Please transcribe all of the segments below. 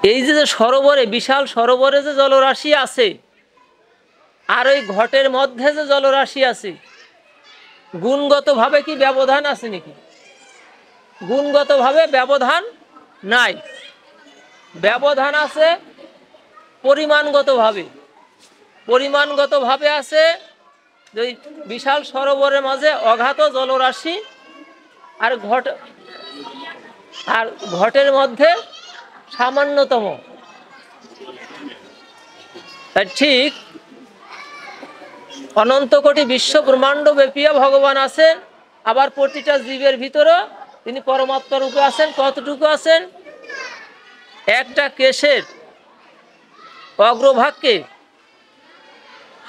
এই যে সরোবরে, বিশাল সরোবরে যে জলরাশি আছে আর ওই ঘটের মধ্যে যে জলরাশি আছে, গুণগতভাবে কি ব্যবধান আছে নাকি? গুণগতভাবে ব্যবধান নাই, ব্যবধান আছে পরিমাণগতভাবে। পরিমাণগতভাবে আছে যে বিশাল সরোবরের মাঝে অগাধ জলরাশি আর ঘটের মধ্যে সামান্যতম। ঠিক অনন্ত কোটি বিশ্ব ব্রহ্মাণ্ড ব্যাপিয়া ভগবান আছেন, আবার প্রতিটা জীবের ভিতরেও তিনি পরমাত্মা রূপে আছেন। কতটুকু আছেন? একটা কেশের অগ্রভাগকে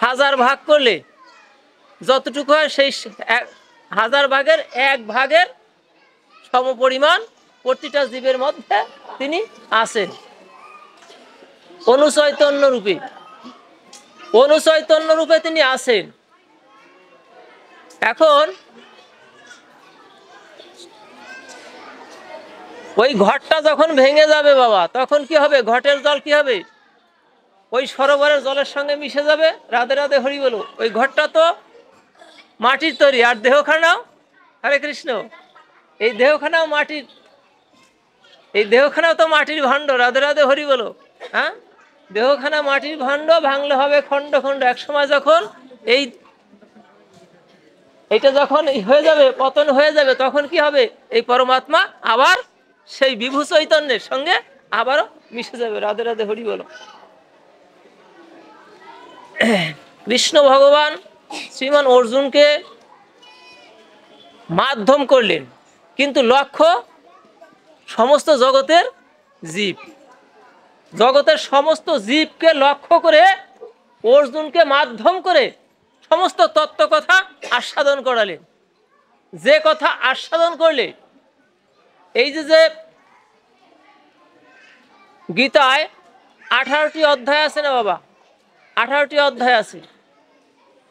1000 ভাগ করলে যতটুকু হয় সেই 1000 ভাগের 1 ভাগের সমপরিমাণ প্রতিটা জীবের মধ্যে তিনি আছেন অনুচৈতন্য রূপে। অনুচৈতন্য রূপে তিনি আছেন। এখন ওই ঘটটা যখন ভেঙে যাবে বাবা, তখন কি হবে? ঘটের জল কি হবে? ওই সরোবরের জলের সঙ্গে মিশে যাবে। রাধে রাধে হরি বলো। ওই ঘটটা তো মাটির তৈরি, আর দেহখানাও, হরে কৃষ্ণ, এই দেহখানাও মাটির, এই দেহখানাও তো মাটির ভাণ্ড। রাধে রাধে হরি বলো। হ্যাঁ, দেহখানা মাটির ভাণ্ড, ভাঙলে হবে খণ্ড খণ্ড। এক সময় যখন এইটা যখন হয়ে যাবে, পতন হয়ে যাবে, তখন কি হবে? এই পরমাত্মা আবার সেই বিভু চৈতন্যের সঙ্গে আবারও মিশে যাবে। রাধে রাধে হরি বলো। কৃষ্ণ ভগবান শ্রীমান অর্জুনকে মাধ্যম করলেন, কিন্তু লক্ষ্য সমস্ত জগতের জীব। জগতের সমস্ত জীবকে লক্ষ্য করে অর্জুনকে মাধ্যম করে সমস্ত তত্ত্ব কথা আস্বাদন করালেন। যে কথা আস্বাদন করলে, এই যে গীতায় 18টি অধ্যায় আছে না বাবা? 18টি অধ্যায় আছে।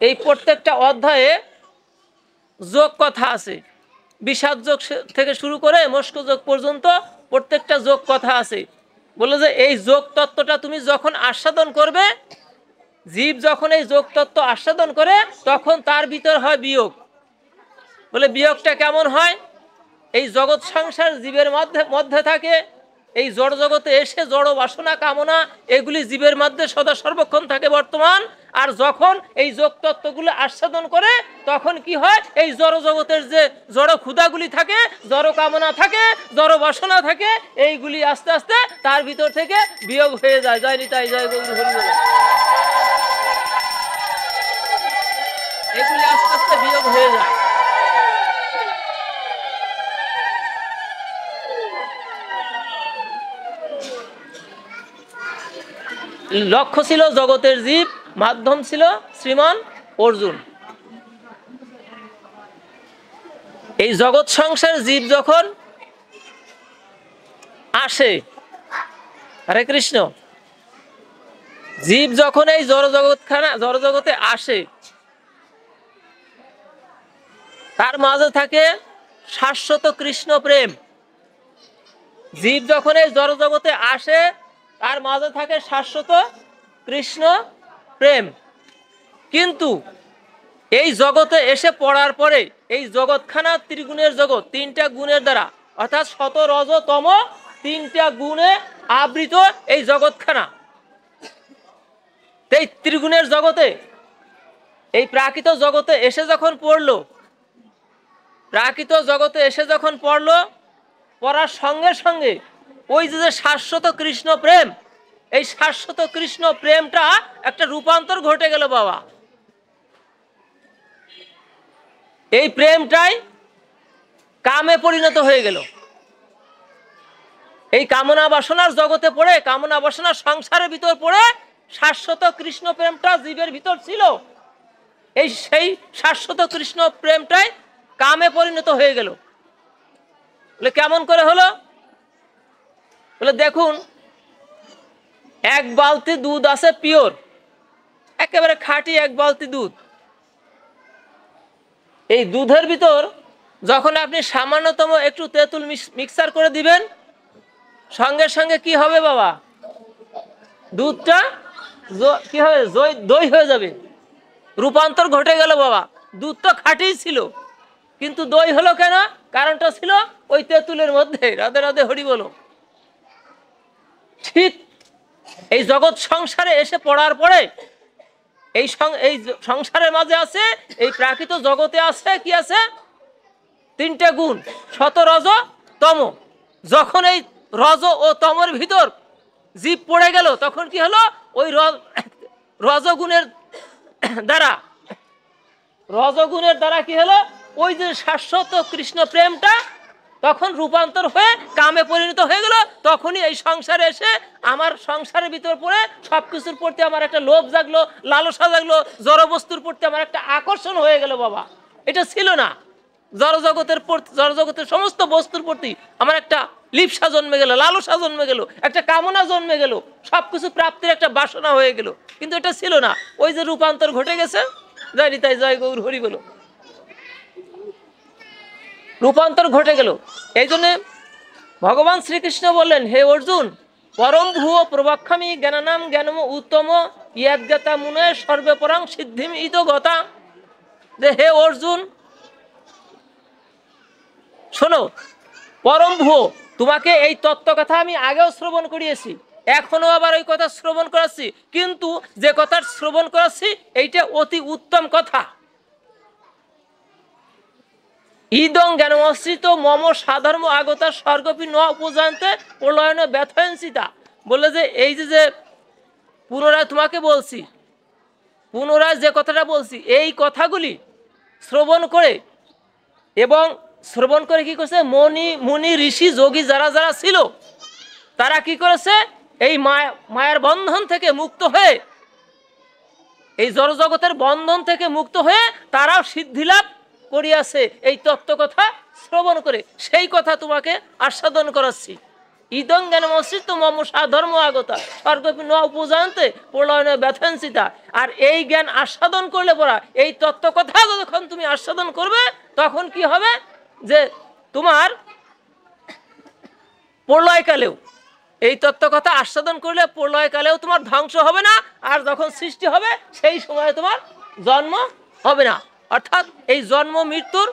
এই প্রত্যেকটা অধ্যায়ে যোগ কথা আছে। বিষাদ যোগ থেকে শুরু করে মস্ক যোগ পর্যন্ত প্রত্যেকটা যোগ কথা আছে। বলে যে এই যোগ তত্ত্বটা তুমি যখন আস্বাদন করবে, জীব যখন এই যোগ তত্ত্ব আস্বাদন করে, তখন তার ভিতর হয় বিয়োগ। বলে বিয়োগটা কেমন হয়? এই জগৎ সংসার জীবের মধ্যে থাকে। এই জড় জগতে এসে জড় বাসনা কামনা এগুলি জীবের মধ্যে সদা সর্বক্ষণ থাকে বর্তমান। আর যখন এই যোগ তত্ত্বগুলো আস্বাদন করে, তখন কি হয়? এই জড় জগতের যে জড় ক্ষুধাগুলি থাকে, জড় কামনা থাকে, জড় বাসনা থাকে, এইগুলি আস্তে আস্তে তার ভিতর থেকে বিয়োগ হয়ে যায়। জয় নিতাই, জয় গৌর হরি বল। এগুলি আস্তে আস্তে বিয়োগ হয়ে যায়। লক্ষ্য ছিল জগতের জীব, মাধ্যম ছিল শ্রীমান অর্জুন। এই জগৎ সংসার জীব যখন আসে, হরে কৃষ্ণ, জীব যখন এই জড়জগতে আসে, তার মাঝে থাকে শাশ্বত কৃষ্ণ প্রেম। জীব যখন এই জড়জগতে আসে, তার মাঝে থাকে শাশ্বত কৃষ্ণ প্রেম। কিন্তু এই জগতে এসে পড়ার পরে এই জগৎখানা ত্রিগুণের জগৎ, 3টা গুণের দ্বারা, অর্থাৎ সত রজ তম 3টা গুণে আবৃত এই জগৎখানা। এই ত্রিগুণের জগতে, এই প্রাকৃত জগতে এসে যখন পড়লো, প্রাকৃত জগতে এসে যখন পড়লো, পড়ার সঙ্গে সঙ্গে ওই যে শাশ্বত কৃষ্ণ প্রেম, এই শাশ্বত কৃষ্ণ প্রেমটা একটা রূপান্তর ঘটে গেল বাবা। এই প্রেমটাই কামে পরিণত হয়ে গেল। এই কামনা বাসনার জগতে পড়ে, কামনা বাসনার সংসারের ভিতর পড়ে শাশ্বত কৃষ্ণ প্রেমটা জীবের ভিতর ছিল। সেই শাশ্বত কৃষ্ণ প্রেমটাই কামে পরিণত হয়ে গেল। বলে কেমন করে হলো? বলে দেখুন, 1 বালতি দুধ আছে পিওর, একেবারে খাঁটি 1 বালতি দুধ। এই দুধের ভিতর যখন আপনি সামান্যতম একটু তেঁতুল মিক্সার করে দিবেন, সঙ্গে সঙ্গে কি হবে বাবা? দুধটা কি হবে, দই হয়ে যাবে। রূপান্তর ঘটে গেল বাবা। দুধ তো খাঁটিই ছিল, কিন্তু দই হলো কেন? কারণটা ছিল ওই তেঁতুলের মধ্যে। রাধে রাধে, হরি বলো। ঠিক এই জগৎ সংসারে এসে পড়ার পরে এই সংসারের মাঝে আছে, এই প্রাকৃত জগতে আছে কি আছে? তিনটে গুণ, সত, রজ, তম। যখন এই রজ ও তমর ভিতর জীব পড়ে গেল, তখন কি হলো? ওই রজগুণের দ্বারা কি হলো? ওই যে শাশ্বত কৃষ্ণ প্রেমটা তখন রূপান্তর হয়ে কামে পরিণত হয়ে গেল। তখনই এই সংসারে এসে আমার সংসারের ভিতর পড়ে সবকিছুর প্রতি আমার একটা লোভ জাগলো, লালসা জাগলো, জড়বস্তুর প্রতি আমার একটা আকর্ষণ হয়ে গেল বাবা। এটা ছিল না। জড়জগতের সমস্ত বস্তুর প্রতি আমার একটা লিপ্সা জন্মে গেল, লালসা জন্মে গেল, একটা কামনা জন্মে গেল, সবকিছু প্রাপ্তির একটা বাসনা হয়ে গেল। কিন্তু এটা ছিল না। ওই যে রূপান্তর ঘটে গেছে, জয় নিতাই, জয় গৌর হরি বলো। রূপান্তর ঘটে গেল। এই জন্যে ভগবান শ্রীকৃষ্ণ বললেন, হে অর্জুন, পরম ভুয় প্রবাক্ষামি জ্ঞানানাম জ্ঞানম উত্তম ইয়াজ্ঞাতা মুনে সর্বপরাং সিদ্ধিম ইত গতা। যে হে অর্জুন, শোনো, পরম ভুয়, তোমাকে এই তত্ত্ব কথা আমি আগেও শ্রবণ করিয়েছি, এখনো আবার ওই কথা শ্রবণ করাচ্ছি। কিন্তু যে কথা শ্রবণ করাচ্ছি এইটা অতি উত্তম কথা। ইদং জ্ঞানমশ্রিত মম সাধর্ম আগতা স্বর্গপি ন উপজানতে প্রলয়ন ব্যথয়ঞ্চিতা। বলে যে এই যে পুনরায় তোমাকে বলছি, পুনরায় যে কথাটা বলছি, এই কথাগুলি শ্রবণ করে, এবং শ্রবণ করে কি করেছে? মুনি ঋষি যোগী যারা যারা ছিল, তারা কি করেছে? এই মায়ার বন্ধন থেকে মুক্ত হয়ে, এই জড়জগতের বন্ধন থেকে মুক্ত হয়ে তারাও সিদ্ধি লাভ করিয়াছে এই তত্ত্ব কথা শ্রবণ করে। সেই কথা তোমাকে আস্বাদন করাচ্ছি। ইদং জ্ঞানমশ্রিত মম সাধর্ম আগতা স্বর্গপি ন উপজানতে প্রলয়ন ব্যথঞ্চিতা। আর এই জ্ঞান আস্বাদন করলে পরা, এই তত্ত্ব কথা যখন তুমি আস্বাদন করবে, তখন কি হবে? যে তোমার প্রলয়কালেও, এই তত্ত্ব কথা আস্বাদন করলে প্রলয়কালেও তোমার ধ্বংস হবে না। আর যখন সৃষ্টি হবে সেই সময় তোমার জন্ম হবে না। অর্থাৎ এই জন্ম মৃত্যুর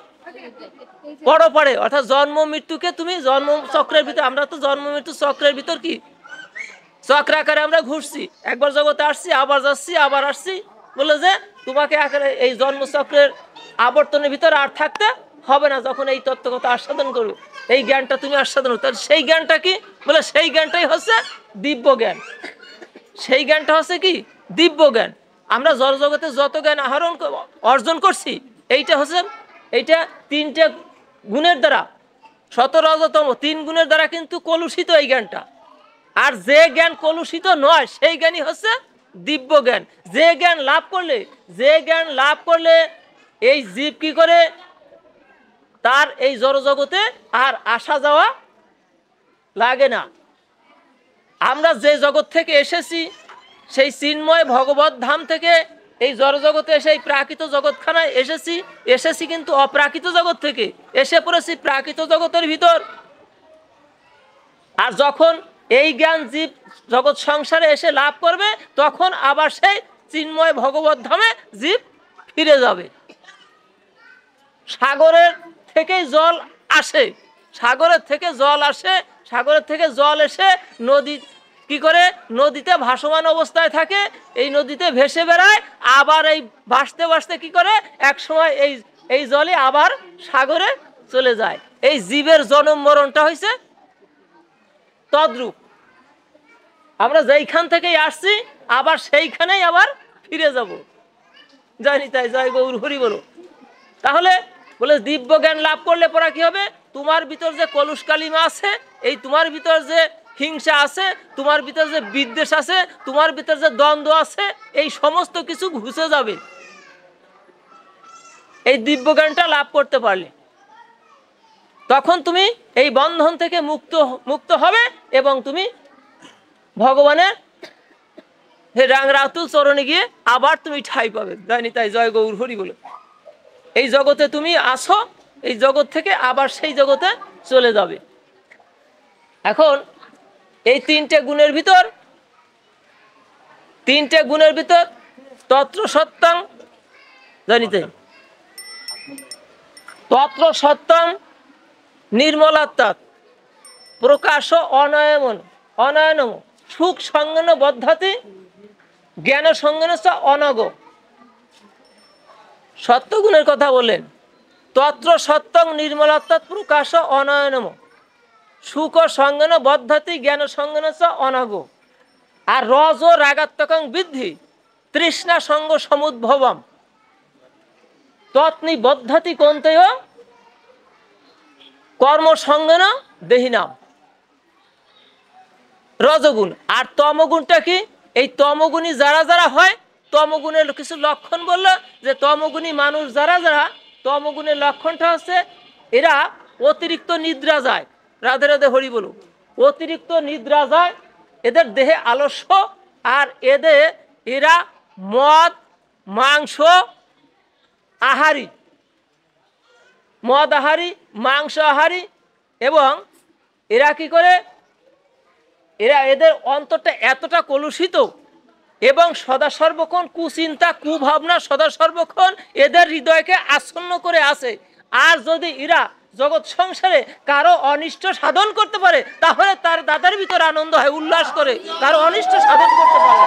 পরে, অর্থাৎ জন্ম মৃত্যুকে তুমি জন্ম চক্রের ভিতর, আমরা তো জন্ম মৃত্যু চক্রের ভিতর কি চক্রাকারে আমরা ঘুরছি, একবার জগতে আসছি, আবার যাচ্ছি, আবার আসছি। বলে যে তোমাকে আকারে এই জন্মচক্রের আবর্তনের ভিতর আর থাকতে হবে না যখন এই তত্ত্ব কথা আস্বাদন করো, এই জ্ঞানটা তুমি আস্বাদন করো। তাহলে সেই জ্ঞানটা কি? বলে সেই জ্ঞানটাই হচ্ছে দিব্য জ্ঞান। সেই জ্ঞানটা হচ্ছে কি? দিব্য জ্ঞান। আমরা জড়জগতে যত জ্ঞান অর্জন করছি, এইটা হচ্ছে, এইটা তিনটে গুণের দ্বারা, সত, রজ, তম, তিন গুণের দ্বারা কিন্তু কলুষিত এই জ্ঞানটা। আর যে জ্ঞান কলুষিত নয়, সেই জ্ঞানই হচ্ছে দিব্য জ্ঞান। যে জ্ঞান লাভ করলে এই জীব কি করে? তার এই জড়জগতে আর আসা যাওয়া লাগে না। আমরা যে জগৎ থেকে এসেছি, সেই চিন্ময় ভগবত ধাম থেকে এই জড়জগতে এসে এই প্রাকৃত জগৎখানায় এসেছি কিন্তু অপ্রাকৃত জগৎ থেকে এসে পড়েছি প্রাকৃত জগতের ভিতর। আর যখন এই জ্ঞান জীব জগৎ সংসারে এসে লাভ করবে, তখন আবার সেই চিন্ময় ভগবত ধামে জীব ফিরে যাবে। সাগরের থেকেই জল আসে, সাগরের থেকে জল এসে নদী কি করে? নদীতে ভাসমান অবস্থায় থাকে, এই নদীতে ভেসে বেড়ায়, আবার এই ভাসতে ভাসতে কি করে? এক সময় এই জলে আবার সাগরে চলে যায়। এই জীবের জন্ম মরণটা হয়েছে তদ্রূপ। আমরা যেইখান থেকেই আসছি, আবার সেইখানেই আবার ফিরে যাব। জানি তাই, জয় গৌর হরি বলো। তাহলে বলে দিব্য জ্ঞান লাভ করলে পরা কি হবে? তোমার ভিতর যে কলুষ কালিমা আছে, এই তোমার ভিতর যে হিংসা আছে, তোমার ভিতর যে বিদ্বেষ আছে, তোমার ভিতর যে দ্বন্দ্ব আছে, এই সমস্ত কিছু ঘুচে যাবে এই দিব্য জ্ঞানটা লাভ করতে পারলে। তখন তুমি এই বন্ধন থেকে মুক্ত হবে এবং তুমি ভগবানের রাতুল চরণে গিয়ে আবার তুমি ঠাঁই পাবে। জানি তাই, জয় গৌর হরি বলো। এই জগতে তুমি আসো, এই জগৎ থেকে আবার সেই জগতে চলে যাবে। এখন এই তিনটে গুণের ভিতর তিনটে গুণের ভিতর তত্র সত্যং জানিতে, তত্র সত্যং নির্মলাত্মাৎ প্রকাশ অনয়মন অনয়নম সুখ সঙ্গন বদ্ধাতি জ্ঞান সঙ্গন অনগ। সত্যগুণের কথা বললেন, তত্র সত্যং নির্মলাত্মাৎ প্রকাশ অনয়নম সুখ সঙ্গন বদ্ধাতি জ্ঞান সঙ্গন অনগ। আর রজ রাগাত্মকং বৃদ্ধি তৃষ্ণা সঙ্গ সমুদ্ভবম তৎনি বদ্ধাতি কন্তেয় কর্মসঙ্গন দেহিনাম। রজগুণ। আর তমগুণটা কি? এই তমগুণী যারা যারা হয়, তমগুণের কিছু লক্ষণ বললো যে তমগুণী মানুষ যারা যারা, তমগুণের লক্ষণটা হচ্ছে এরা অতিরিক্ত নিদ্রা যায়। রাধে রাধে হরি বলুন। অতিরিক্ত নিদ্রা যায়, এদের দেহে আলস্য, আর এরা মদ মাংস আহারি, মদ আহারি মাংস আহারি। এবং এরা কি করে, এদের অন্তরটা এতটা কলুষিত এবং সদা সর্বক্ষণ কুচিন্তা কুভাবনা সদা সর্বক্ষণ এদের হৃদয়কে আচ্ছন্ন করে আছে। আর যদি এরা জগৎ সংসারে কারো অনিষ্ট সাধন করতে পারে, তাহলে তার দাদার ভিতরে আনন্দ হয়, উল্লাস করে কারো অনিষ্ট সাধন করতে পারে।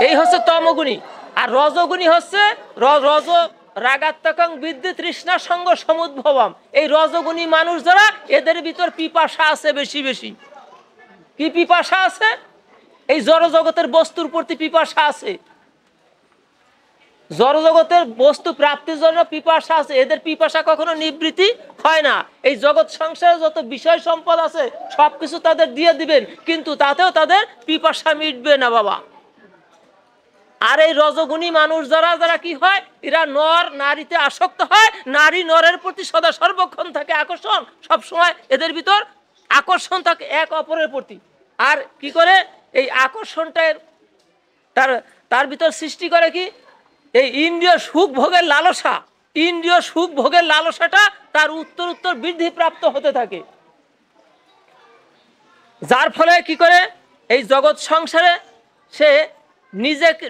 এই হচ্ছে তমগুণী। আর রজগুণী হচ্ছে রজ রাগাত্মকং বৃদ্ধি তৃষ্ণা সঙ্গ সমুদ্ভবম। এই রজগুণী মানুষ যারা, এদের ভিতর পিপাসা আছে বেশি বেশি। কি পিপাসা আছে? এই জড়জগতের বস্তুর প্রতি পিপাসা আছে, জড়জগতের বস্তু প্রাপ্তির জন্য পিপাসা আছে। এদের পিপাসা কখনো নিবৃত্তি হয় না। এই জগৎ সংসারে যত বিষয় সম্পদ আছে সবকিছু তাদের দিয়ে দিবেন, কিন্তু তাতেও তাদের পিপাসা মিটবে না বাবা। আর এই রজগুণী মানুষ যারা যারা কি হয়, এরা নর নারীতে আসক্ত হয়, নারী নরের প্রতি সদা সর্বক্ষণ থাকে আকর্ষণ, সব সময় এদের ভিতর আকর্ষণ থাকে এক অপরের প্রতি। আর কি করে এই আকর্ষণটা তার ভিতর সৃষ্টি করে কি, এই ইন্দ্রিয় সুখ ভোগের লালসা, ইন্দ্রিয় সুখ ভোগের লালসাটা তার উত্তর উত্তর বৃদ্ধি প্রাপ্ত হতে থাকে। যার ফলে কি করে এই জগৎ সংসারে সে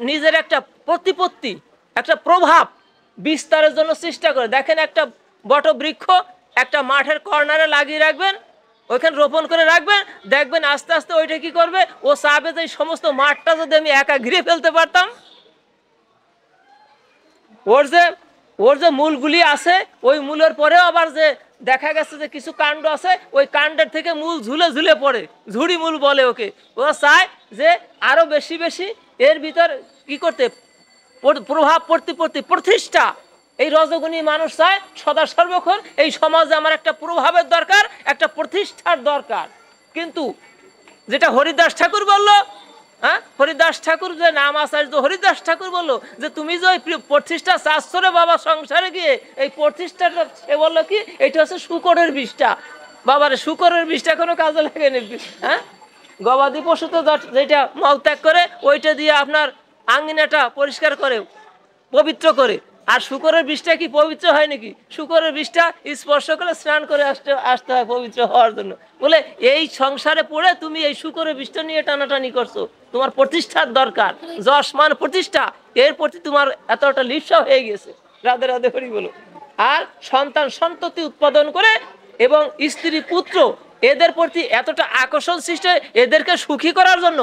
নিজের একটা প্রতিপত্তি, একটা প্রভাব বিস্তারের জন্য চেষ্টা করে। দেখেন একটা বটবৃক্ষ একটা মাঠের কর্নারে লাগিয়ে রাখবেন, ওইখানে রোপণ করে রাখবেন, দেখবেন আস্তে আস্তে ওইটা কি করবে, ও চাবে যে সমস্ত মাঠটা যদি আমি একা ঘিরে ফেলতে পারতাম। ওর যে মূলগুলি আছে, ওই মূলের পরেও আবার যে দেখা গেছে যে কিছু কাণ্ড আছে, ওই কাণ্ডের থেকে মূল ঝুলে ঝুলে পড়ে, ঝুড়ি মূল বলে ওকে। ও চায় যে আরো বেশি বেশি এর ভিতর কি করতে, প্রভাব প্রতিপত্তি প্রতিষ্ঠা। এই রজগুণী মানুষ চায় সদা সর্বক্ষণ এই সমাজে আমার একটা প্রভাবের দরকার, একটা প্রতিষ্ঠার দরকার। কিন্তু যেটা হরিদাস ঠাকুর বললো, হ্যাঁ হরিদাস ঠাকুর যে নাম আচার্য হরিদাস ঠাকুর বললো যে তুমি যে প্রতিষ্ঠা চাচ্ছ রে বাবা সংসারে গিয়ে, এই প্রতিষ্ঠাটা সে বললো কি, এটা হচ্ছে শুকরের বিষটা। বাবারে শুকরের বিষটা কোনো কাজে লাগেনি। হ্যাঁ গবাদি পশু তো যেটা মলত্যাগ করে ওইটা দিয়ে আপনার আঙ্গিনাটা পরিষ্কার করে পবিত্র করে, আর শুকরের বিষটা কি পবিত্র হয় নাকি? শুকরের বিষটা স্পর্শ করে স্নান করে আসতে হয় পবিত্র হওয়ার জন্য। বলে এই সংসারে পড়ে তুমি এই শুকরের বিষটা নিয়ে টানাটানি করছো, তোমার প্রতিষ্ঠার দরকার, যশ মান প্রতিষ্ঠা, এর প্রতি তোমার এতটা লিপ্সা হয়ে গেছে। রাধে রাধে হরি বলো। আর সন্তান সন্ততি উৎপাদন করে এবং স্ত্রী পুত্র এদের প্রতি এতটা আকর্ষণ সৃষ্টি, এদেরকে সুখী করার জন্য,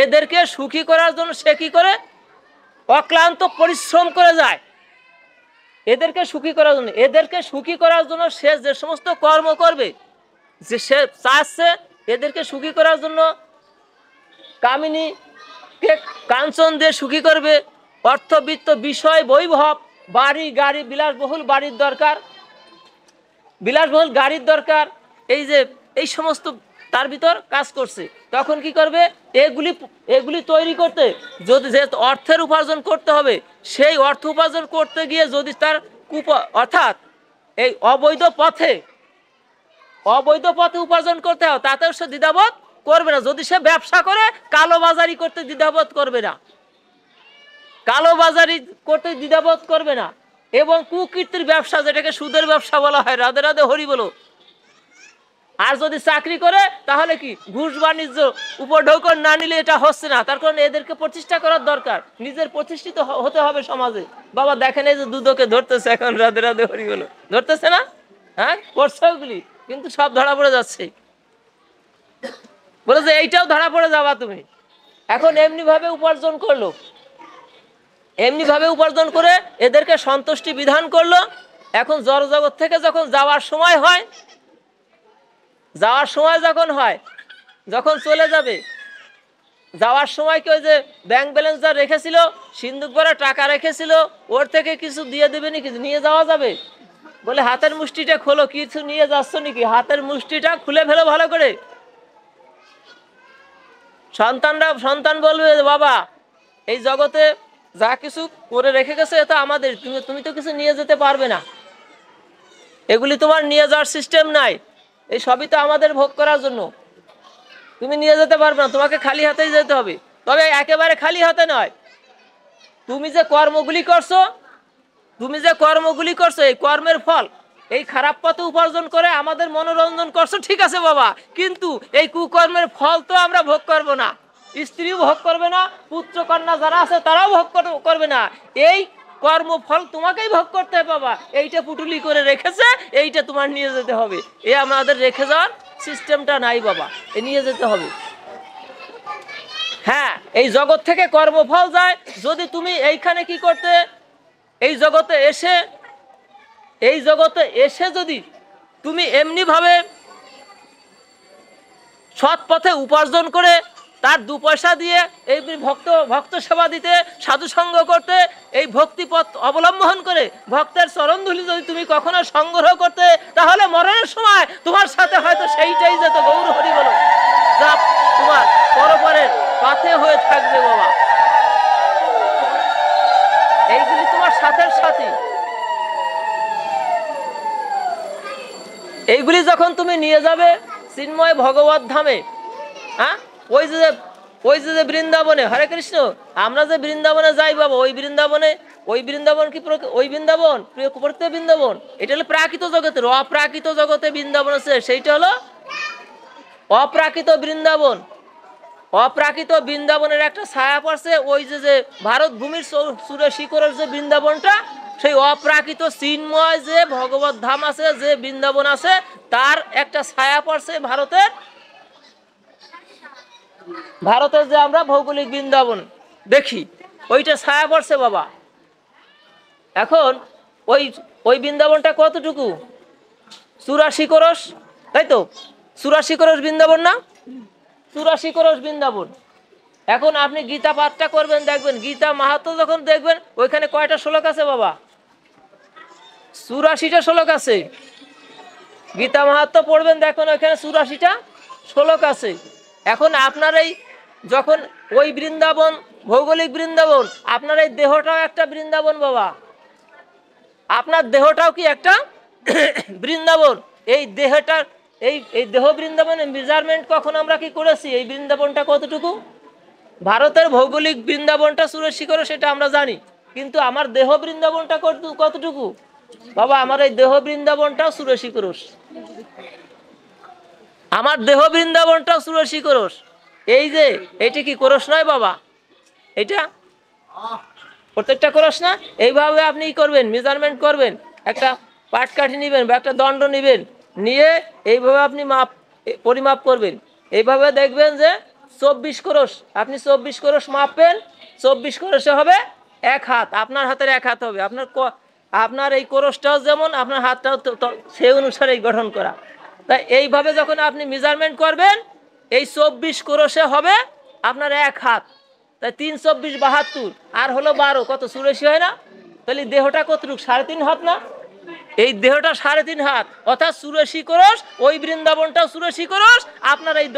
এদেরকে সুখী করার জন্য সে কি করে, অক্লান্ত পরিশ্রম করে যায় এদেরকে সুখী করার জন্য। এদেরকে সুখী করার জন্য সে যে সমস্ত কর্ম করবে, যে সে চাচ্ছে এদেরকে সুখী করার জন্য কামিনীকে কাঞ্চন দিয়ে সুখী করবে, অর্থবিত্ত বিষয় বৈভব, বাড়ি গাড়ি, বিলাসবহুল বাড়ির দরকার, বিলাসবহুল গাড়ির দরকার, এই যে এই সমস্ত তার ভিতর কাজ করছে। তখন কি করবে, এগুলি তৈরি করতে যদি যে অর্থের উপার্জন করতে হবে, সেই অর্থ উপার্জন করতে গিয়ে যদি তার অর্থাৎ এই অবৈধ পথে উপার্জন করতে হয়, তাতেও সে দ্বিধাবোধ করবে না। যদি সে ব্যবসা করে কালোবাজারি করতে দ্বিধাবোধ করবে না, কালোবাজারি করতে দ্বিধাবোধ করবে না। এবং কুকীর্তির ব্যবসা, যেটাকে সুদের ব্যবসা বলা হয়। রাধে রাধে হরি বলো। আর যদি চাকরি করে তাহলে কি ঘুষ বাণিজ্য উপঢৌকন না নিলে এটা হচ্ছে না। তার কারণে এদেরকে প্রতিষ্ঠা করার দরকার, নিজের প্রতিষ্ঠিত হতে হবে সমাজে। বাবা দেখেন এই যে দুদকে ধরতেছে এখন, রাধে রাধে হরি বলো, ধরতেছে না? হ্যাঁ, করছে ওগুলি, কিন্তু সব ধরা পড়ে যাচ্ছে। বলে যে এইটাও ধরা পড়ে যাবা তুমি। এখন এমনি ভাবে উপার্জন করলো, এমনি ভাবে উপার্জন করে এদেরকে সন্তুষ্টি বিধান করলো। এখন জড় জগৎ থেকে যখন যাওয়ার সময় হয়, যাওয়ার সময় যখন হয়, যখন চলে যাবে, যাওয়ার সময় কি ওই যে ব্যাংক ব্যালেন্স যা রেখেছিল, সিন্দুক ভরা টাকা রেখেছিল, ওর থেকে কিছু দিয়ে দেবে নাকি, নিয়ে যাওয়া যাবে? বলে হাতের মুষ্টিটা খোলো, কিছু নিয়ে যাচ্ছ নাকি? হাতের মুষ্টিটা খুলে ফেলো ভালো করে। সন্তান বলবে বাবা এই জগতে যা কিছু করে রেখে গেছে এটা আমাদের, তুমি তো কিছু নিয়ে যেতে পারবে না, এগুলি তোমার নিয়ে যাওয়ার সিস্টেম নাই, এই সবই তো আমাদের ভোগ করার জন্য, তুমি নিয়ে যেতে পারবে না, তোমাকে খালি হাতেই যেতে হবে। তবে একেবারে খালি হাতে নয়, তুমি যে কর্মগুলি করছো, এই কর্মের ফল, এই খারাপ পথে উপার্জন করে আমাদের মনোরঞ্জন করছো, ঠিক আছে বাবা, কিন্তু এই কুকর্মের ফল তো আমরা ভোগ করব না, স্ত্রীও ভোগ করবে না, পুত্র কন্যা যারা আছে তারাও ভোগ করবে না। এই কর্মফল তোমাকেই ভোগ করতে হবে বাবা। এইটা পুটুলি করে রেখেছে, এইটা তোমার নিয়ে যেতে হবে। এ আমাদের রেখে যাওয়ার সিস্টেমটা নাই বাবা, এ নিয়ে যেতে হবে। হ্যাঁ, এই জগৎ থেকে কর্মফল যায়। যদি তুমি এইখানে কি করতে, এই জগতে এসে যদি তুমি এমনিভাবে সৎ পথে উপার্জন করে তার 2 পয়সা দিয়ে এই ভক্ত সেবা দিতে, সাধু সঙ্গ করতে, এই ভক্তিপথ অবলম্বন করে ভক্তের চরণধুলি যদি তুমি কখনো সংগ্রহ করতে, তাহলে মরণের সময় তোমার সাথে হয়তো সেইটাই যেত, গৌর হরি বলো, যা তোমার পরপরের পাথে হয়ে থাকবে বাবা। এইগুলি তোমার সাথের সাথী। এইগুলি যখন তুমি নিয়ে যাবে চিন্ময় ভগবত ধামে, হ্যাঁ, ওই যে বৃন্দাবনে, হরে কৃষ্ণ, আমরা যে বৃন্দাবনে যাই বাবা, ওই বৃন্দাবন কি ওই বৃন্দাবন প্রত্যেক বৃন্দাবন, এটা হলো প্রাকৃত জগতের। অপ্রাকৃত জগতে বৃন্দাবন আছে, সেইটা হলো অপ্রাকৃত বৃন্দাবন। অপ্রাকৃত বৃন্দাবনের একটা ছায়া পড়ছে ওই যে ভারত ভূমির সুরে শিখরের যে বৃন্দাবনটা, সেই অপ্রাকৃত চিন্ময় যে ভগবত ধাম আছে, যে বৃন্দাবন আছে, তার একটা ছায়া পড়ছে ভারতের যে আমরা ভৌগোলিক বৃন্দাবন দেখি, ওইটা ছায়া পড়ছে বাবা। এখন ওই বৃন্দাবনটা কতটুকু? 84 ক্রোশ, তাই তো? 84 ক্রোশ বৃন্দাবন না? 84 ক্রোশ বৃন্দাবন। এখন আপনি গীতা পাঠটা করবেন, দেখবেন গীতা মাহাত্ম্য যখন দেখবেন, ওইখানে কয়টা শ্লোক আছে বাবা? 84টা শ্লোক আছে। গীতা মাহাত্ম্য পড়বেন, দেখুন ওইখানে 84টা শ্লোক আছে। এখন আপনার এই যখন ওই বৃন্দাবন ভৌগোলিক বৃন্দাবন, আপনার এই দেহটাও একটা বৃন্দাবন বাবা, আপনার দেহটাও কি একটা বৃন্দাবন। এই দেহটার এই দেহ বৃন্দাবনের মেজারমেন্ট কখন আমরা কি করেছি, এই বৃন্দাবনটা কতটুকু? ভারতের ভৌগোলিক বৃন্দাবনটা 84 ক্রোশ, সেটা আমরা জানি, কিন্তু আমার দেহ বৃন্দাবনটা কতটুকু বাবা? আমার এই দেহ বৃন্দাবনটাও 84 ক্রোশ, আমার দেহ বৃন্দাবনটাও 84 ক্রোশ। এই যে এইটা কি ক্রোশ নয় বাবা? এটা প্রত্যেকটা ক্রোশ না? এইভাবে আপনি করবেন, মেজারমেন্ট করবেন, একটা পাটকাঠি নেবেন বা একটা দণ্ড নেবেন, নিয়ে এইভাবে আপনি পরিমাপ করবেন। এইভাবে দেখবেন যে 24 ক্রোশ, আপনি 24 ক্রোশ মাপবেন, 24 ক্রোশে হবে 1 হাত, আপনার হাতের 1 হাত হবে। আপনার এই ক্রোশটাও যেমন, আপনার হাতটাও সেই অনুসারেই গঠন করা। তাই এইভাবে যখন আপনি মেজারমেন্ট করবেন, এই 24 ক্রোশে হবে আপনার 1 হাত। তাই 3 24 72, আর হলো 12, কত? 84 হয় না? তাহলে দেহটা কতটুকু? 3.5 হাত না? এই দেহটা 3.5 হাত, অর্থাৎ 84 ক্রোশ। ওই বৃন্দাবনটাও 84 ক্রোশ, আপনার এই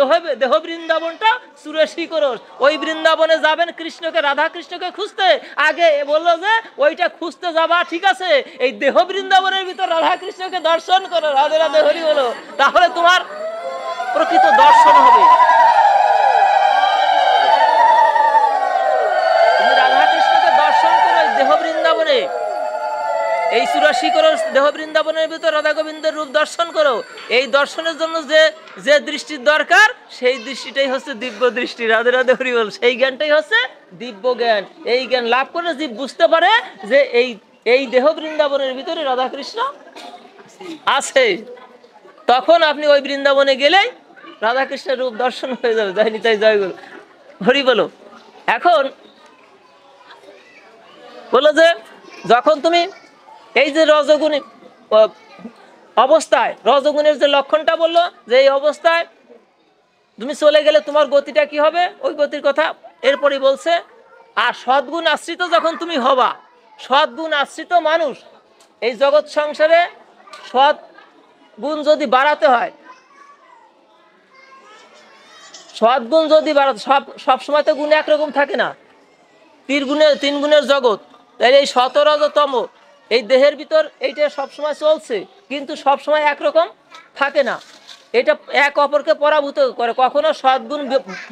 দেহ বৃন্দাবনটা 84 ক্রোশ। ওই বৃন্দাবনে যাবেন কৃষ্ণকে, রাধা কৃষ্ণকে খুঁজতে, আগে বললো যে ওইটা খুঁজতে যাবা, ঠিক আছে, এই দেহ বৃন্দাবনের ভিতর রাধা কৃষ্ণকে দর্শন করো, রাধে রাধে হরি বলো, তাহলে তোমার প্রকৃত দর্শন হবে। তুমি রাধা কৃষ্ণকে দর্শন করো এই দেহ বৃন্দাবনে, এই 84 করোড় দেহ বৃন্দাবনের ভিতর রাধা গোবিন্দের রূপ দর্শন করো। এই দর্শনের জন্য যে যে দৃষ্টির দরকার সেই দৃষ্টিটাই হচ্ছে দিব্য দৃষ্টি। রাধে রাধে হরি বল। সেই জ্ঞানটাই হচ্ছে দিব্য জ্ঞান। এই জ্ঞান লাভ করে জীব বুঝতে পারে যে এই দেহ বৃন্দাবনের ভিতরে রাধা কৃষ্ণ আছে। তখন আপনি ওই বৃন্দাবনে গেলেই রাধা কৃষ্ণের রূপ দর্শন হয়ে যাবে। জয় নিতাই জয় গুরু হরি বলো। এখন বলো যে যখন তুমি এই যে রজগুণ অবস্থায়, রজগুণের যে লক্ষণটা বললো যে এই অবস্থায় তুমি চলে গেলে তোমার গতিটা কি হবে, ওই গতির কথা এরপরই বলছে। আর সদ্গুণ আশ্রিত যখন তুমি হবা, সদ্গুণ আশ্রিত মানুষ এই জগৎ সংসারে সৎ গুণ যদি বাড়াতে হয়, সদ্গুণ যদি বাড়াতে, সব সময় তো গুণ একরকম থাকে না। তিন গুণের জগৎ, তাই এই শতরজতম এই দেহের ভিতর এইটা সবসময় চলছে, কিন্তু সবসময় একরকম থাকে না। এটা এক অপরকে পরাভূত করে। কখনো সদ্গুণ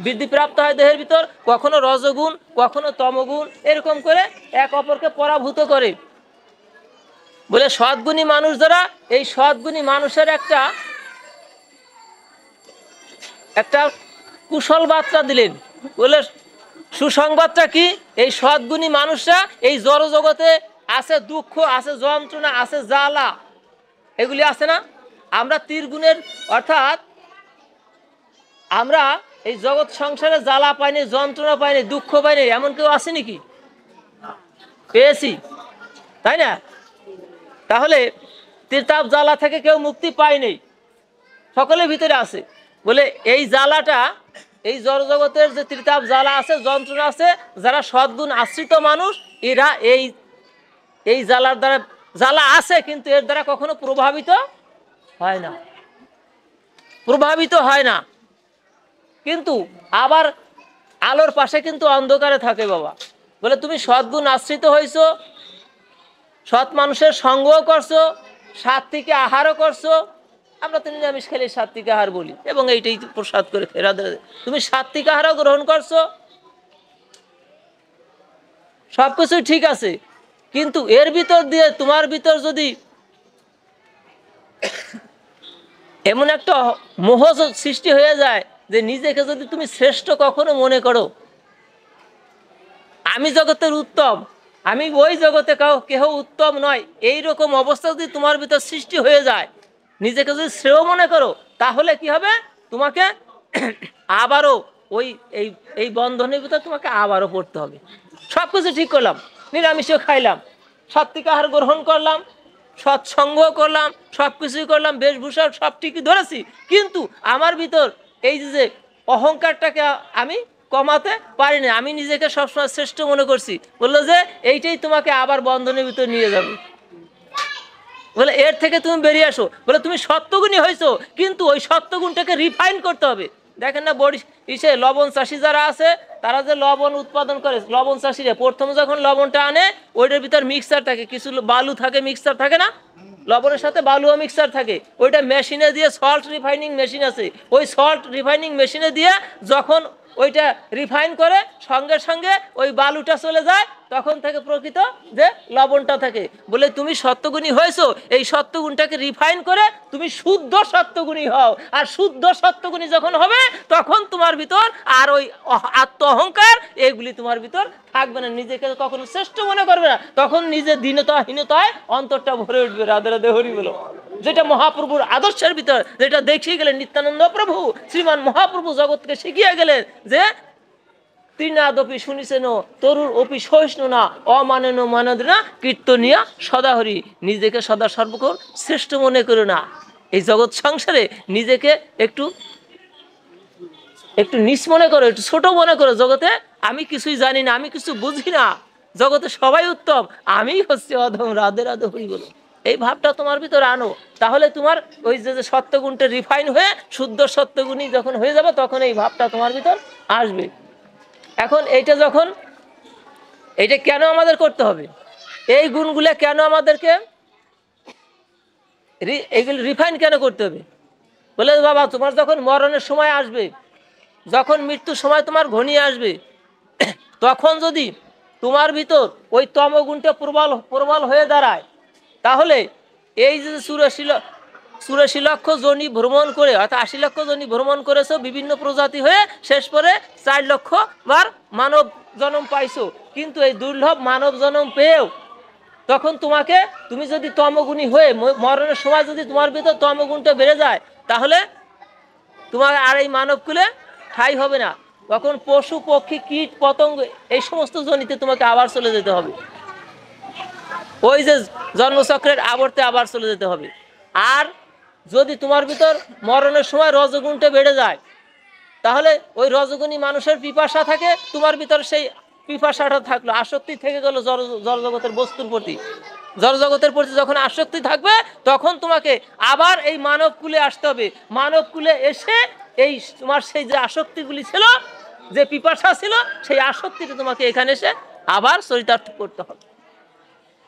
বৃদ্ধিপ্রাপ্ত হয় দেহের ভিতর, কখনো রজগুণ, কখনো তমগুণ, এরকম করে এক অপরকে পরাভূত করে। বলে সদ্গুণী মানুষ যারা, এই সদ্গুণী মানুষের একটা কুশল বার্তা দিলেন। বলে সুসংবাদটা কি, এই সদ্গুণী মানুষরা এই জড় জগতে আছে দুঃখ, আছে যন্ত্রণা, আছে জ্বালা, এগুলি আছে না। আমরা ত্রিগুণের, অর্থাৎ আমরা এই জগৎ সংসারে জ্বালা পাইনি, যন্ত্রণা পাইনি, দুঃখ পাইনি, এমন কেউ আছে নাকি? পেয়েছি, তাই না? তাহলে ত্রিতাপ জ্বালা থেকে কেউ মুক্তি পায়নি, সকলের ভিতরে আছে। বলে এই জ্বালাটা, এই জড় জগতের যে ত্রিতাপ জ্বালা আছে, যন্ত্রণা আছে, যারা সদ্গুণ আশ্রিত মানুষ এরা এই জ্বালার দ্বারা, জ্বালা আছে কিন্তু এর দ্বারা কখনো প্রভাবিত হয় না, প্রভাবিত হয় না। কিন্তু আবার আলোর পাশে কিন্তু অন্ধকারে থাকে বাবা। বলে তুমি সদ্গুণ আশ্রিত হয়েছো, সৎ মানুষের সঙ্গও করছো, সাত্ত্বিক আহারও করছো। আমরা তো নিরামিষ খেলে সাত্ত্বিক আহার বলি, এবং এইটাই প্রসাদ করে রাধে রাধে। তুমি সাত্ত্বিক আহারও গ্রহণ করছো, সবকিছুই ঠিক আছে, কিন্তু এর ভিতর দিয়ে তোমার ভিতর যদি এমন একটা মোহ সৃষ্টি হয়ে যায় যে নিজেকে যদি তুমি শ্রেষ্ঠ কখনো মনে করো, আমি জগতের উত্তম, আমি ওই জগতে কেহ উত্তম নয়, এই রকম অবস্থা যদি তোমার ভিতর সৃষ্টি হয়ে যায়, নিজেকে যদি শ্রেয় মনে করো, তাহলে কি হবে, তোমাকে আবারও এই বন্ধনের ভিতর তোমাকে আবারও পড়তে হবে। সব কিছু ঠিক করলাম, নিরামিষও খাইলাম, সাত্ত্বিক আহার গ্রহণ করলাম, সৎসঙ্গ করলাম, সব কিছুই করলাম, বেশভূষা সব ঠিকই ধরেছি, কিন্তু আমার ভিতর এই যে অহংকারটাকে আমি কমাতে পারি না, আমি নিজেকে সবসময় শ্রেষ্ঠ মনে করছি। বললো যে এইটাই তোমাকে আবার বন্ধনের ভিতর নিয়ে যাবে। বলে এর থেকে তুমি বেরিয়ে আসো। বলে তুমি সত্যগুণী হয়েছো, কিন্তু ওই সত্যগুণটাকে রিফাইন করতে হবে। দেখেন না বড়ি লবণ চাষি যারা আছে, তারা যে লবণ উৎপাদন করে, লবণ চাষিরা প্রথমে যখন লবণটা আনে, ওইটার ভিতর মিক্সার থাকে, কিছু বালু থাকে, মিক্সার থাকে না, লবণের সাথে বালুও মিক্সার থাকে, ওইটা মেশিনে দিয়ে, সল্ট রিফাইনিং মেশিন আছে, ওই সল্ট রিফাইনিং মেশিনে দিয়ে যখন ওইটা রিফাইন করে, সঙ্গে সঙ্গে ওই বালুটা চলে যায়, তখন থেকে প্রকৃত যে লবণটা থাকে। বলে তুমি সত্যগুণী হয়েছো, এই সত্যগুণটাকে রিফাইন করে তুমি শুদ্ধ সত্যগুণী হও। আর শুদ্ধ সত্যগুণী যখন হবে, তখন তোমার ভিতর আর ওই আত্ম অহংকার এগুলি তোমার ভিতর থাকবে না, নিজেকে কখনো শ্রেষ্ঠ মনে করবে না, তখন নিজের দীনতাহীনতায় অন্তরটা ভরে উঠবে। রাধে রাধে হরি বলো। যেটা মহাপ্রভুর আদর্শের ভিতর, যেটা দেখিয়ে গেলেন নিত্যানন্দ প্রভু, শ্রীমান মহাপ্রভু জগৎকে শিখিয়ে গেলেন যে তৃণাদপি শুনিছেন তরুর অপি সহিষ্ণু না অমানেন মানদনা কীর্তনিয়া সদাহরি। নিজেকে সদা সর্বক্ষণ শ্রেষ্ঠ মনে করো না। এই জগৎ সংসারে নিজেকে একটু নিচ মনে করো, একটু ছোট মনে করো। জগতে আমি কিছুই জানি না, আমি কিছু বুঝি না, জগতে সবাই উত্তম, আমি হচ্ছে অধম। রাধে রাধে হরি বলো। এই ভাবটা তোমার ভিতরে আনো, তাহলে তোমার ওই যে সত্যগুণটা রিফাইন হয়ে শুদ্ধ সত্যগুণী যখন হয়ে যাবে, তখন এই ভাবটা তোমার ভিতর আসবে। এখন এইটা কেন আমাদের করতে হবে, এই গুণগুলো কেন আমাদেরকে এইগুলো রিফাইন কেন করতে হবে? বলে বাবা, তোমার যখন মরণের সময় আসবে, যখন মৃত্যুর সময় তোমার ঘনিয়ে আসবে, তখন যদি তোমার ভিতর ওই তমগুণটা প্রবল হয়ে দাঁড়ায়, তাহলে এই যে 84 লক্ষ জনি ভ্রমণ করে অর্থাৎ 80 লক্ষ জনি ভ্রমণ করেছো বিভিন্ন প্রজাতি হয়ে, শেষ পরে 4 লক্ষ বার মানব জন্ম পাইছো। কিন্তু এই দুর্লভ মানব জন্ম পেয়েও তখন তুমি যদি তমগুণী হয়ে মরণের সময় যদি তোমার ভিতর তমগুণটা বেড়ে যায়, তাহলে তোমার আর এই মানবকুলে ঠাঁই হবে না। তখন পশু পক্ষী কীট পতঙ্গ এই সমস্ত জনিতে তোমাকে আবার চলে যেতে হবে, ওই যে জন্মচক্রের আবর্তে আবার চলে যেতে হবে। আর যদি তোমার ভিতর মরণের সময় রজগুণটা বেড়ে যায়, তাহলে ওই রজগুণী মানুষের পিপাসা থাকে, তোমার ভিতর সেই পিপাসাটা থাকলো, আসক্তি থেকে গেল জড়জগতের বস্তুর প্রতি। জড়জগতের প্রতি যখন আসক্তি থাকবে, তখন তোমাকে আবার এই মানব কুলে আসতে হবে। মানব কুলে এসে এই তোমার সেই যে আসক্তিগুলি ছিল, যে পিপাসা ছিল, সেই আসক্তিটা তোমাকে এখানে এসে আবার চরিতার্থ করতে হবে।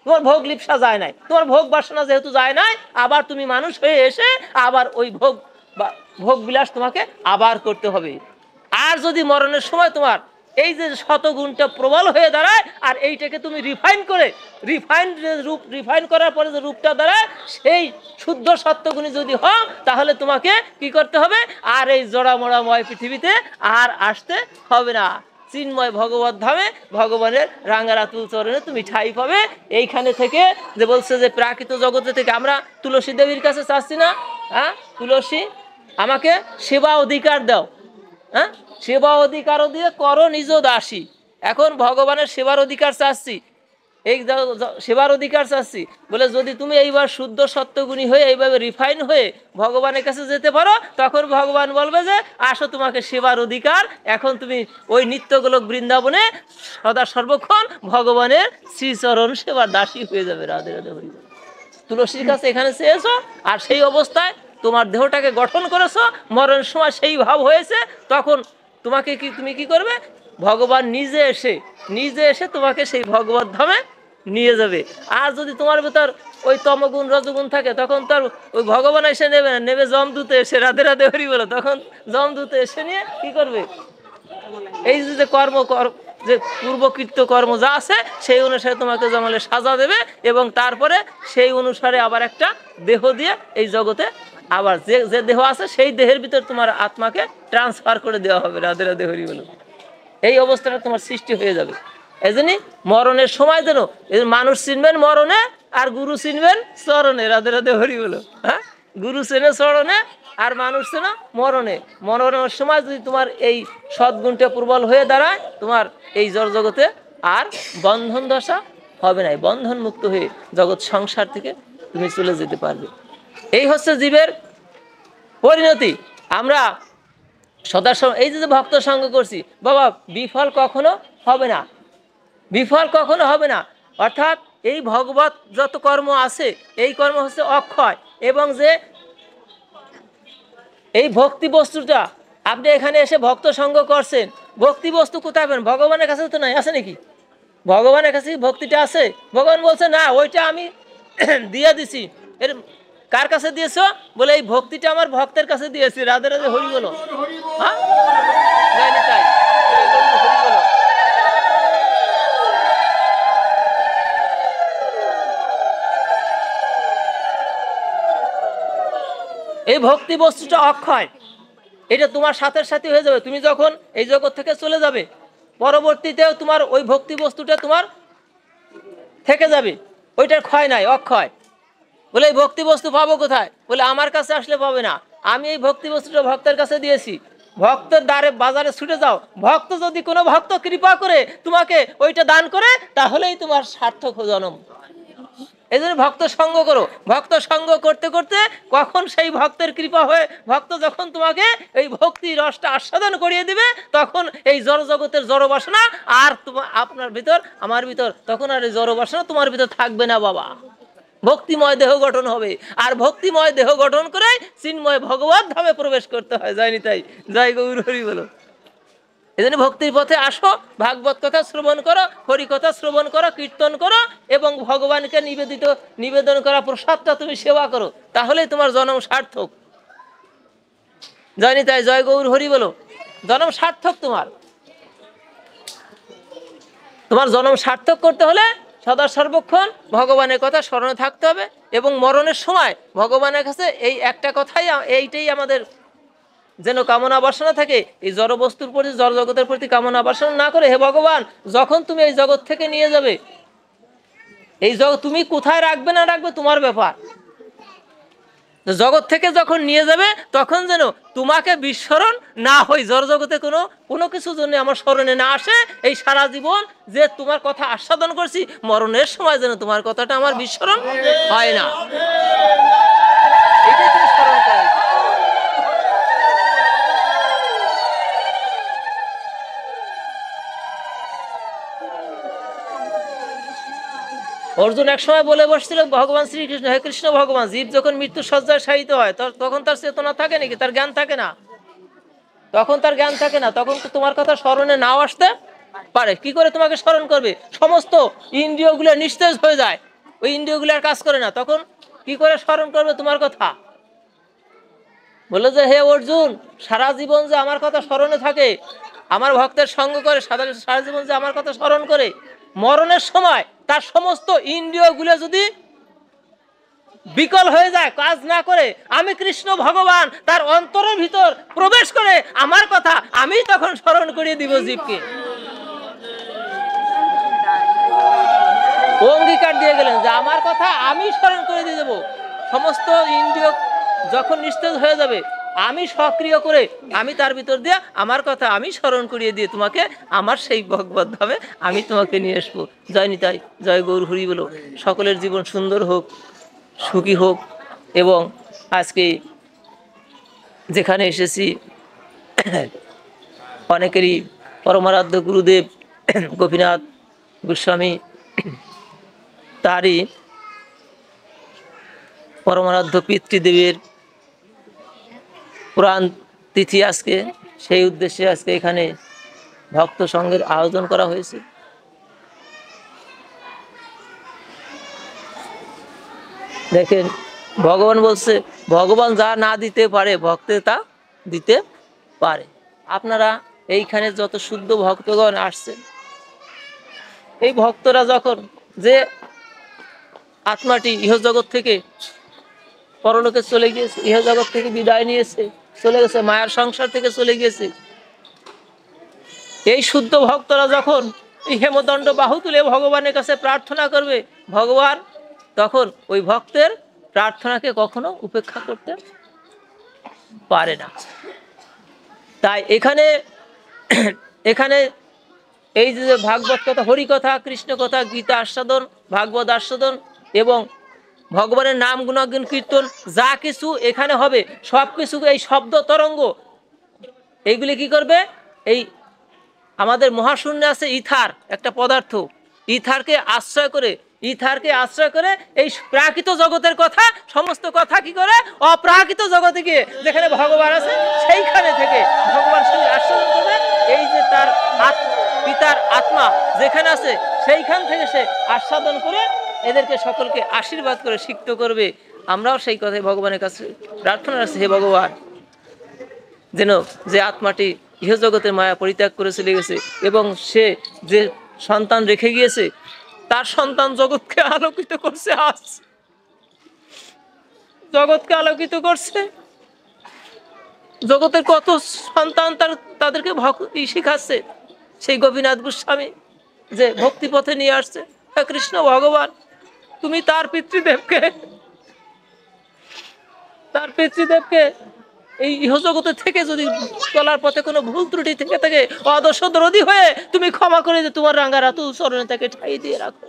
তোমার ভোগ লিপ্সা যায় নাই, তোমার ভোগ বাসনা যেহেতু যায় নাই, আবার তুমি মানুষ হয়ে এসে আবার ওই ভোগ বিলাস তোমাকে আবার করতে হবে। আর যদি মরণের সময় তোমার এই যে শতগুণটা প্রবল হয়ে দাঁড়ায়, আর এইটাকে তুমি রিফাইন করার পরে যে রূপটা দাঁড়ায়, সেই শুদ্ধ সত্যগুণী যদি হও, তাহলে তোমাকে কি করতে হবে? আর এই জড়ামড়াময় পৃথিবীতে আর আসতে হবে না। চিন্ময় ভগবত ধামে ভগবানের রাঙ্গারাতুল চরণে তুমি ঠাই পাবে। এইখানে থেকে যে বলছে যে প্রাকৃত জগতে থেকে আমরা তুলসী দেবীর কাছে চাচ্ছি না, হ্যাঁ তুলসী আমাকে সেবা অধিকার দাও, হ্যাঁ সেবা অধিকারও দিয়ে করো নিজ দাসী। এখন ভগবানের সেবার অধিকার চাচ্ছি, এই সেবার অধিকার চাচ্ছি বলে যদি তুমি এইবার শুদ্ধ সত্যগুণী হয়ে এইভাবে রিফাইন হয়ে ভগবানের কাছে যেতে পারো, তখন ভগবান বলবে যে আসো তোমাকে সেবার অধিকার। এখন তুমি ওই নিত্যগোলক বৃন্দাবনে সদা সর্বক্ষণ ভগবানের শ্রীচরণ সেবার দাসী হয়ে যাবে। রাধে রাধে হরি। তুলসীর কাছে এখানে চেয়েছো, আর সেই অবস্থায় তোমার দেহটাকে গঠন করেছো, মরণের সময় সেই ভাব হয়েছে, তখন তুমি কি করবে? ভগবান নিজে এসে তোমাকে সেই ভগবত ধামে নিয়ে যাবে। আর যদি তোমার ভিতর ওই তমগুণ রজগুণ থাকে, তখন তার ওই ভগবান এসে নেবে না, নেবে যমদূতে এসে। রাধে রাধে হরি বলো। তখন যমদূতে এসে নিয়ে কি করবে? এই যে যে পূর্বকৃত কর্ম যা আছে সেই অনুসারে তোমাকে জমালে সাজা দেবে, এবং তারপরে সেই অনুসারে আবার একটা দেহ দিয়ে এই জগতে আবার যে দেহ আছে সেই দেহের ভিতর তোমার আত্মাকে ট্রান্সফার করে দেওয়া হবে। রাধে রাধে হরি বলো। এই অবস্থাটা তোমার সৃষ্টি হয়ে যাবে। এই জন্যই মরণের সময় যেন মানুষ চিনবেন মরণে, আর গুরু চিনবেন চরণে। রাধে রাধে হরি বলো। হ্যাঁ, গুরু চেনে চরণে, আর মানুষ চেনে মরণে। মরণের সময় যদি তোমার এই সদ্গুণটা প্রবল হয়ে দাঁড়ায়, তোমার এই জড়জগতে আর বন্ধন দশা হবে না, বন্ধন মুক্ত হয়ে জগৎ সংসার থেকে তুমি চলে যেতে পারবে। এই হচ্ছে জীবের পরিণতি। আমরা সদাসময় এই যে ভক্ত সঙ্গ করছি, বাবা বিফল কখনো হবে না, বিফল কখনো হবে না। অর্থাৎ এই ভগবত যত কর্ম আছে, এই কর্ম হচ্ছে অক্ষয়, এবং যে এই ভক্তি বস্তুটা আপনি এখানে এসে ভক্ত সঙ্গ করছেন, ভক্তি বস্তু কোথায় পাবেন? ভগবানের কাছে তো নাই, আছে নাকি? ভগবানের কাছে ভক্তিটা আছে? ভগবান বলছে না, ওইটা আমি দিয়ে দিছি। এর কার কাছে দিয়েছো? বলে এই ভক্তিটা আমার ভক্তের কাছে দিয়েছি। রাধে রাধে হরি বলো। হ্যাঁ, এই ভক্তি বস্তুটা অক্ষয়, এটা তোমার সাথে সাথে হয়ে যাবে। তুমি যখন এই জগৎ থেকে চলে যাবে, পরবর্তীতেও তোমার ওই ভক্তি বস্তুটা তোমার থেকে যাবে, ওইটার ক্ষয় নাই, অক্ষয়। বলে এই ভক্তি বস্তু পাবো কোথায়? বলে আমার কাছে আসলে পাবে না, আমি এই ভক্তি বস্তুটা ভক্তের কাছে দিয়েছি। ভক্তের দ্বারে বাজারে ছুটে যাও, ভক্ত যদি কোনো ভক্ত কৃপা করে তোমাকে ওইটা দান করে, তাহলেই তোমার সার্থক জন্ম। এই জন্য ভক্ত সঙ্গ করো। ভক্ত সঙ্গ করতে করতে কখন সেই ভক্তের কৃপা হয়ে ভক্ত যখন তোমাকে এই ভক্তি রসটা আস্বাদন করিয়ে দিবে, তখন এই জড় জগতের জড় বাসনা আর আপনার ভিতর আমার ভিতর, তখন আর এই জড় বাসনা তোমার ভিতর থাকবে না বাবা। ভক্তিময় দেহ গঠন হবে, আর ভক্তিময় দেহ গঠন করে চিন্ময় ভগবত ধামে প্রবেশ করতে হয়। জয় নিতাই, জয় গৌর হরি বলো। এই জন্য ভক্তির পথে আসো, ভাগবত কথা শ্রবণ করো, হরি কথা শ্রবণ করো, কীর্তন করো, এবং ভগবানকে নিবেদন করা প্রসাদটা তুমি সেবা করো, তাহলেই তোমার জন্ম সার্থক। জয় নিতাই, জয় গৌর হরি বলো। জন্ম সার্থক তোমার জন্ম সার্থক করতে হলে সদা সর্বক্ষণ ভগবানের কথা স্মরণে থাকতে হবে এবং মরণের সময় ভগবানের কাছে এই একটা কথাই, এইটাই আমাদের যেন কামনা বাসনা থাকে, এই জড় বস্তুর প্রতি, জড় জগতের প্রতি কামনা বাসনা না করে, হে ভগবান যখন তুমি এই জগৎ থেকে নিয়ে যাবে, এই জগৎ তুমি কোথায় রাখবে না রাখবে তোমার ব্যাপার, জগৎ থেকে যখন নিয়ে যাবে তখন যেন তোমাকে বিস্মরণ না হয়, জড় জগতে কোনো কিছুর জন্য আমার স্মরণে না আসে, এই সারা জীবন যে তোমার কথা আস্বাদন করছি, মরণের সময় যেন তোমার কথাটা আমার বিস্মরণ হয় না, এটাই তুমি স্মরণ করো। অর্জুন এক সময় বলে বসছিল ভগবান শ্রীকৃষ্ণ, হে কৃষ্ণ ভগবান, জীব যখন মৃত্যু সজ্জায় শায়িত হয় তখন তার চেতনা থাকে নাকি? তার জ্ঞান থাকে না, তখন তার জ্ঞান থাকে না, তখন তো তোমার কথা স্মরণে নাও আসতে পারে। কি করে তোমাকে স্মরণ করবে? সমস্ত ইন্দ্রিয়গুলো নিস্তেজ হয়ে যায়, ওই ইন্দ্রিয়গুলো আর কাজ করে না, তখন কি করে স্মরণ করবে তোমার কথা? বলে যে হে অর্জুন, সারা জীবন যে আমার কথা স্মরণে থাকে, আমার ভক্তের সঙ্গ করে, সারা জীবন যে আমার কথা স্মরণ করে, মরণের সময় তার সমস্ত ইন্দ্রিয়গুলো যদি বিকল হয়ে যায়, কাজ না করে, আমি কৃষ্ণ ভগবান তার অন্তরের ভিতর প্রবেশ করে আমার কথা আমি তখন স্মরণ করিয়ে দিব জীবকে। অঙ্গীকার দিয়ে গেলেন যে আমার কথা আমি স্মরণ করে দিয়ে দেবো, সমস্ত ইন্দ্রিয় যখন নিস্তেজ হয়ে যাবে, আমি সক্রিয় করে আমি তার ভিতর দিয়ে আমার কথা আমি স্মরণ করিয়ে দিয়ে তোমাকে আমার সেই ভগবত ধামে আমি তোমাকে নিয়ে আসবো। জয় নিতাই, জয় গৌর হরি বলো। সকলের জীবন সুন্দর হোক, সুখী হোক। এবং আজকে যেখানে এসেছি অনেকেরই পরমারাধ্য গুরুদেব গোপীনাথ গোস্বামী, তারই পরমারাধ্য পিতৃদেবের পুরাণ তিথি আজকে, সেই উদ্দেশ্যে আজকে এখানে ভক্ত সঙ্গের আয়োজন করা হয়েছে। দেখেন ভগবান বলছে, ভগবান যা না দিতে পারে ভক্তে তা দিতে পারে। আপনারা এইখানে যত শুদ্ধ ভক্তগণ আসছেন, এই ভক্তরা যখন যে আত্মাটি ইহজগৎ থেকে পরলোকে চলে গিয়েছে, ইহজগৎ থেকে বিদায় নিয়েছে, চলে গেছে, মায়ার সংসার থেকে চলে গিয়েছে, এই শুদ্ধ ভক্তরা যখন এই হেমদণ্ড বাহু তুলে ভগবানের কাছে প্রার্থনা করবে, ভগবান তখন ওই ভক্তের প্রার্থনাকে কখনো উপেক্ষা করতে পারে না। তাই এখানে এখানে এই যে ভাগবত কথা, হরি কথা, কৃষ্ণ কথা, গীতা আস্বাদন, ভাগবত আস্বাদন এবং ভগবানের নাম গুণাগুণ কীর্তন যা কিছু এখানে হবে, সব কিছু এই শব্দ তরঙ্গ এইগুলি কি করবে? এই আমাদের মহাশূন্যে আছে ইথার একটা পদার্থ, ইথারকে আশ্রয় করে এই প্রাকৃত জগতের কথা, সমস্ত কথা কি করে অপ্রাকৃত জগতে গিয়ে যেখানে ভগবান আছে সেইখানে থেকে ভগবান সেই আস্বাদন করে, এই যে তার পিতার আত্মা যেখানে আছে সেইখান থেকে সে আস্বাদন করে এদেরকে সকলকে আশীর্বাদ করে সিক্ত করবে। আমরাও সেই কথাই ভগবানের কাছে প্রার্থনা রাখছি, হে ভগবান যেন যে আত্মাটি ইহজগতের মায়া পরিত্যাগ করে চলে গেছে এবং সে যে সন্তান রেখে গিয়েছে, তার সন্তান জগৎকে আলোকিত করছে, আজ জগৎকে আলোকিত করছে, জগতের কত সন্তান তাদেরকে ভক্তি শিখাচ্ছে। সেই গোপীনাথ গোস্বামী যে ভক্তি পথে নিয়ে আসছে, হে কৃষ্ণ ভগবান তুমি তার পিতৃদেবকে এই ইহজগতের থেকে যদি চলার পথে কোনো ভুল ত্রুটি থেকে থাকে, অদর্শ দরদি হয়ে তুমি ক্ষমা করে যে তোমার রাঙ্গা রাতু চরণে তাকে ঠাই দিয়ে রাখো।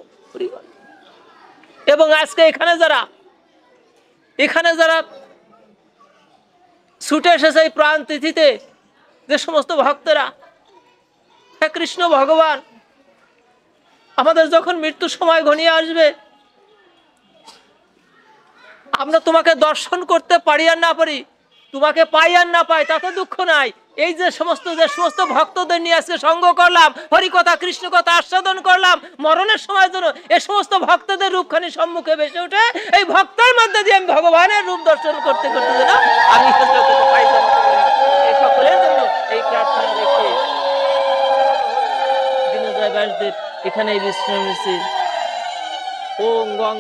এবং আজকে এখানে যারা ছুটে এসেছে এই প্রাণ তিথিতে, যে সমস্ত ভক্তরা, হে কৃষ্ণ ভগবান আমাদের যখন মৃত্যুর সময় ঘনিয়ে আসবে, আমরা তোমাকে দর্শন করতে পারি আর না পারি, তোমাকে পাই আর না পাই তাতে দুঃখ নাই। এই যে সমস্ত ভক্তদের নিয়ে আজকে সঙ্গ করলাম, হরি কথা কৃষ্ণ কথা আস্বাদন করলাম, মরণের সময় যেন এ সমস্ত ভক্তদের রূপখানি সম্মুখে ভেসে ওঠে, এই ভক্তের মধ্যে দিয়ে আমি ভগবানের রূপ দর্শন করতে করতে যেন আমি সকলের জন্য এই প্রার্থনা রেখে দীনদয়াল ব্যাসদেব এখানে বিশ্রাম নিচ্ছে। ওং গং